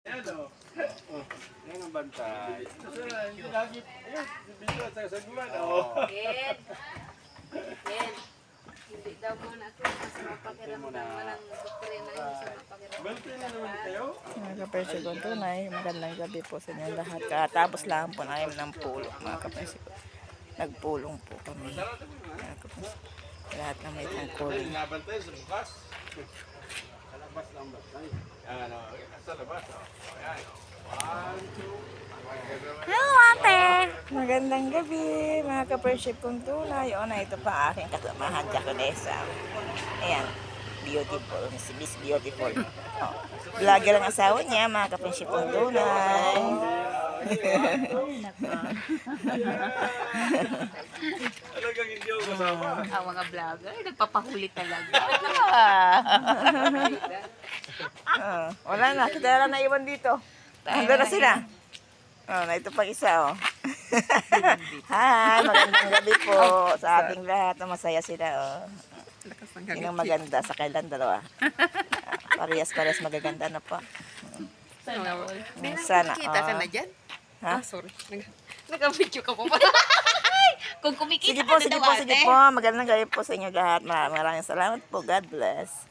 Ano? Yan ang bantay. Hindi lagi. Ayun, dito sa saguan. Ken. Ken. Hindi daw muna ako kasi mapakiramdam mo ng doktrina yun sa mapakiramdam. Bantay na naman kayo? Mga kapersikon, tunay, magandang gabi po sa inyo lahat. Katapos lang po namin ng pulong, mga kapersikon. Nagpulong po kami. Mga kapersikon. Lahat na may tungkulong. Nabantay sa bukas. Sa labas lang bantay. Ano, sa labas. Ayan. 1, 2. Hello, ate! Magandang gabi, mga kapersikon, tunay. O na, ito pa aking kasamahan, Jaconesa. Ayan, beautiful. Si Miss Beautiful. Oh, vlogger ang asawa niya, mga kapersikon, tunay. Talagang hindi ako kasama. Ang mga vlogger, nagpapahuli talaga. Wala na, kita na naiwan dito. Handa na sila. Oh, na ito pang isa, oh. Hi, magandang gabi po sa ating lahat. Masaya sila, oh. Yun ang maganda sa kailan dalawa. Parehas magaganda na po. Sana, Kita ka na dyan? Ha? Sorry. Nag-video ka po pa. Kung kumikita Sige ka po, na sige daw po, ate. sige po. Magandang gabi po sa inyo lahat. Maraming salamat po. God bless.